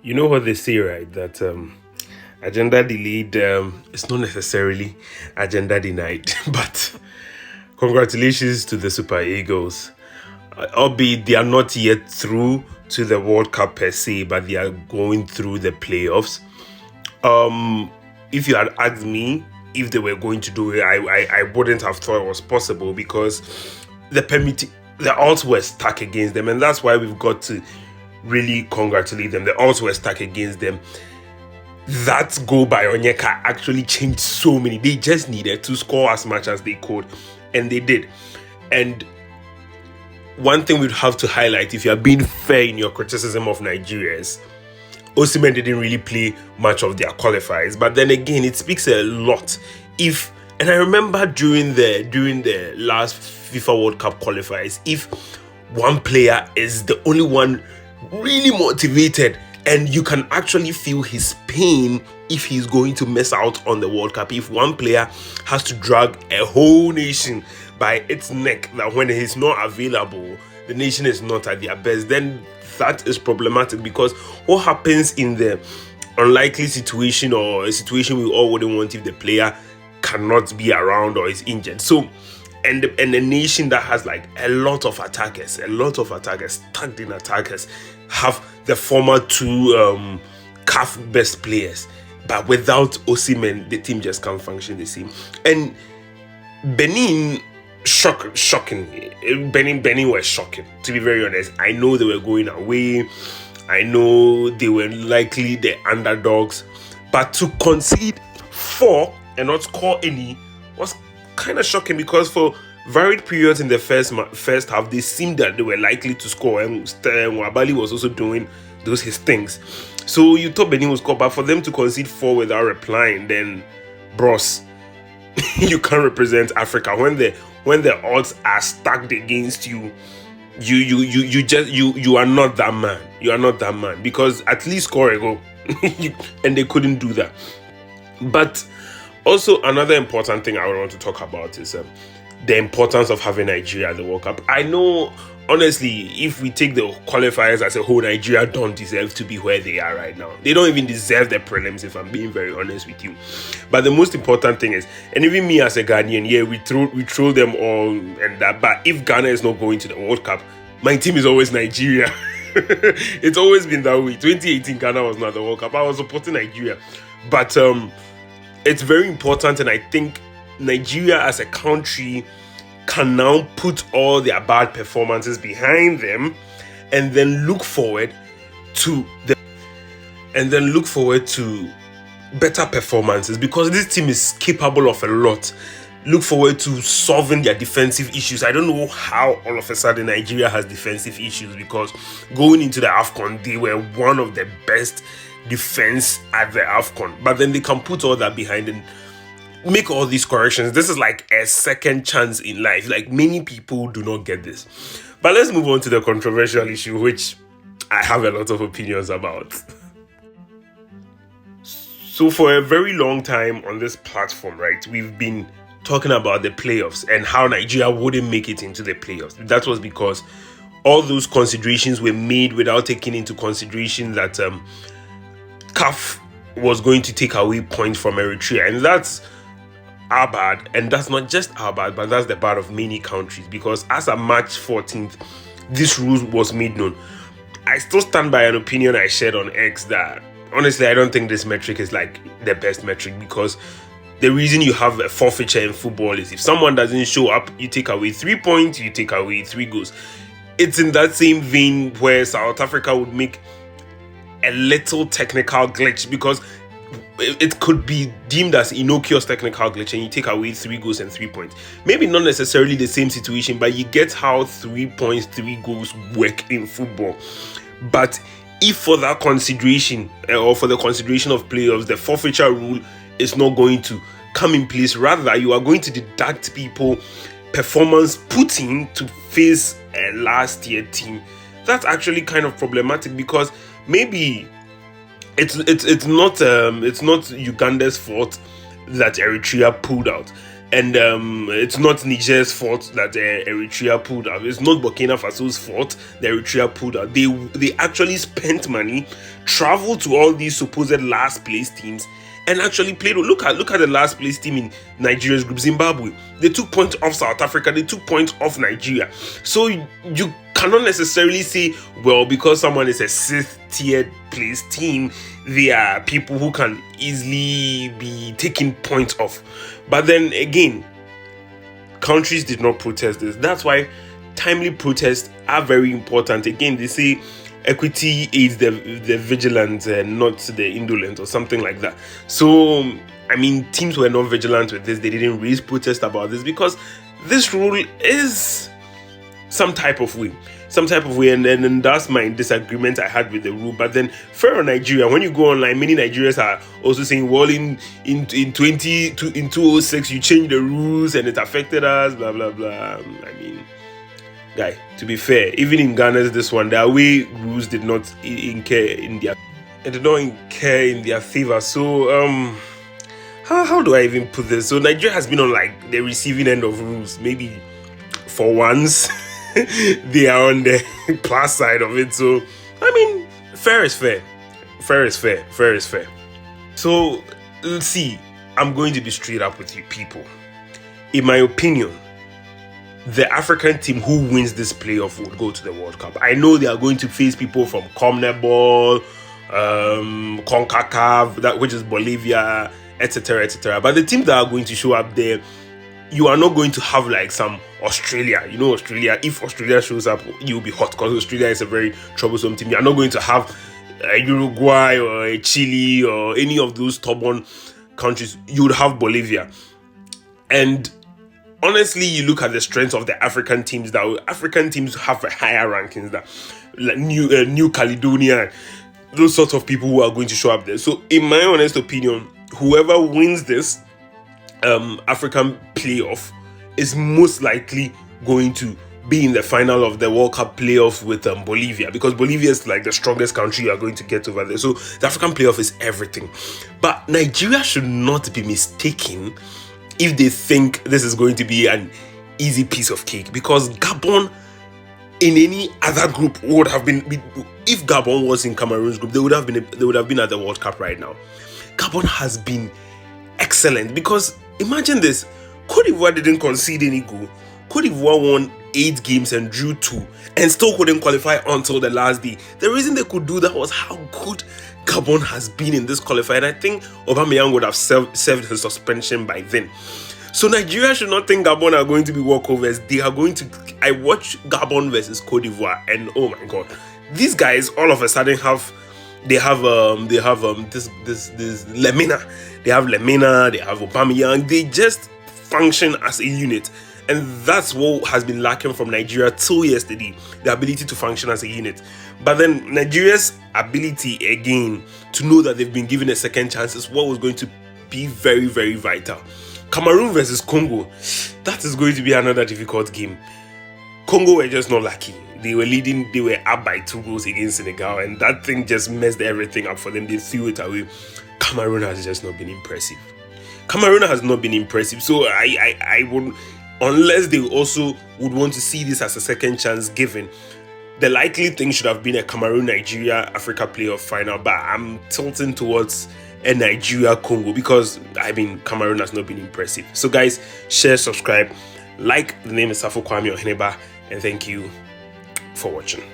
You know what they say, right? That agenda delayed is not necessarily agenda denied. But congratulations to the Super Eagles. Albeit they are not yet through to the World Cup per se, but they are going through the playoffs. If you had asked me if they were going to do it, I wouldn't have thought it was possible because the odds were stacked against them, and that's why we've got to really congratulate them. The odds were stacked against them. That goal by Onyeka actually changed so many. They just needed to score as much as they could, and they did. And one thing we'd have to highlight, if you're being fair in your criticism of Nigeria, is Osimhen didn't really play much of their qualifiers. But then again, it speaks a lot. And I remember during the last FIFA World Cup qualifiers, if one player is the only one really motivated, and you can actually feel his pain if he's going to miss out on the World Cup. If one player has to drag a whole nation by its neck, that when he's not available, the nation is not at their best, then that is problematic. Because what happens in the unlikely situation, or a situation we all wouldn't want, if the player cannot be around or is injured? So, and a nation that has like a lot of attackers, tagged in attackers, have the former two CAF best players, but without Osimhen, the team just can't function the same. And Benin, shocking. Benin were shocking, to be very honest. I know they were going away. I know they were likely the underdogs, but to concede 4 and not score any was kind of shocking, because for varied periods in the first half, they seemed that they were likely to score, and Wabali was also doing his things. So you thought Benin would score, but for them to concede 4 without replying, then bros, you can't represent Africa when the odds are stacked against you. You are not that man. You are not that man, because at least score a goal, and they couldn't do that. But also, another important thing I want to talk about is the importance of having Nigeria at the World Cup. I know, honestly, if we take the qualifiers as a whole, Nigeria don't deserve to be where they are right now. They don't even deserve the prelims, if I'm being very honest with you. But the most important thing is, and even me as a Ghanaian, yeah, we troll them all and that. But if Ghana is not going to the World Cup, my team is always Nigeria. It's always been that way. 2018, Ghana was not the World Cup. I was supporting Nigeria. But it's very important, and I think Nigeria as a country can now put all their bad performances behind them, and then look forward to better performances, because this team is capable of a lot. Look forward to solving their defensive issues. I don't know how all of a sudden Nigeria has defensive issues, because going into the AFCON, they were one of the best defense at the AFCON. But then they can put all that behind and make all these corrections. This is like a second chance in life. Like, many people do not get this. But let's move on to the controversial issue, which I have a lot of opinions about. So for a very long time on this platform, right, we've been talking about the playoffs and how Nigeria wouldn't make it into the playoffs. That was because all those considerations were made without taking into consideration that CAF was going to take away points from Eritrea. And that's our bad. And that's not just our bad, but that's the bad of many countries. Because as of March 14th, this rule was made known. I still stand by an opinion I shared on X that, honestly, I don't think this metric is like the best metric, because the reason you have a forfeiture in football is if someone doesn't show up, you take away 3 points, you take away 3 goals. It's in that same vein where South Africa would make a little technical glitch, because it could be deemed as innocuous technical glitch, and you take away 3 goals and 3 points. Maybe not necessarily the same situation, but you get how 3 points, 3 goals work in football. But if for that consideration, or for the consideration of playoffs, the forfeiture rule is not going to come in place, rather you are going to deduct people performance put in to face a last year team, that's actually kind of problematic, because maybe it's not Uganda's fault that Eritrea pulled out. And it's not Niger's fault that Eritrea pulled out. It's not Burkina Faso's fault that Eritrea pulled out. They actually spent money, traveled to all these supposed last place teams, and actually played. Look at the last place team in Nigeria's group, Zimbabwe. They took points off South Africa. They took points off Nigeria. So you cannot necessarily say, well, because someone is a sixth tier place team, they are people who can easily be taking points off. But then again, countries did not protest this. That's why timely protests are very important. Again, they say equity aids the vigilant, not the indolent, or something like that. So, I mean, teams were not vigilant with this. They didn't raise protest about this because this rule is some type of way, and that's my disagreement I had with the rule. But then, fair on Nigeria, when you go online, many Nigerians are also saying, well, in 2006 you changed the rules and it affected us, blah blah blah. I mean, guy, to be fair, even in Ghana's this one, the away rules did not incur in their favor. So how do I even put this? So Nigeria has been on like the receiving end of rules, maybe for once. They are on the plus side of it. So, I mean, fair is fair. So, let's see. I'm going to be straight up with you people. In my opinion, the African team who wins this playoff would go to the World Cup. I know they are going to face people from CONMEBOL, CONCACAF, which is Bolivia, etc., etc. But the teams that are going to show up there, you are not going to have like some Australia. You know, Australia, if Australia shows up, you'll be hot because Australia is a very troublesome team. You are not going to have Uruguay or Chile or any of those stubborn countries. You would have Bolivia. And honestly, you look at the strength of the African teams have a higher rankings than like New Caledonia, those sorts of people who are going to show up there. So in my honest opinion, whoever wins this African playoff is most likely going to be in the final of the World Cup playoff with Bolivia, because Bolivia is like the strongest country you are going to get over there. So the African playoff is everything. But Nigeria should not be mistaken if they think this is going to be an easy piece of cake, because Gabon in any other group would have been, if Gabon was in Cameroon's group, they would have been at the World Cup right now. Gabon has been excellent, because imagine this, Cote d'Ivoire didn't concede any goal. Cote d'Ivoire won 8 games and drew 2 and still couldn't qualify until the last day. The reason they could do that was how good Gabon has been in this qualifier, and I think Aubameyang would have served his suspension by then. So Nigeria should not think Gabon are going to be walkovers. They are going to. I watched Gabon versus Cote d'Ivoire, and oh my god, these guys all of a sudden have this Lemina. They have Lemina. They have Aubameyang. They just function as a unit. And that's what has been lacking from Nigeria till yesterday, the ability to function as a unit. But then Nigeria's ability again to know that they've been given a second chance is what was going to be very, very vital. Cameroon versus Congo, that is going to be another difficult game. Congo were just not lucky. They were leading, they were up by 2 goals against Senegal, and that thing just messed everything up for them. They threw it away. Cameroon has just not been impressive. So I would, unless they also would want to see this as a second chance given, the likely thing should have been a Cameroon-Nigeria Africa playoff final, but I'm tilting towards a Nigeria-Congo because, I mean, Cameroon has not been impressive. So guys, share, subscribe, like. The name is Safo Kwame Oheneba, and thank you for watching.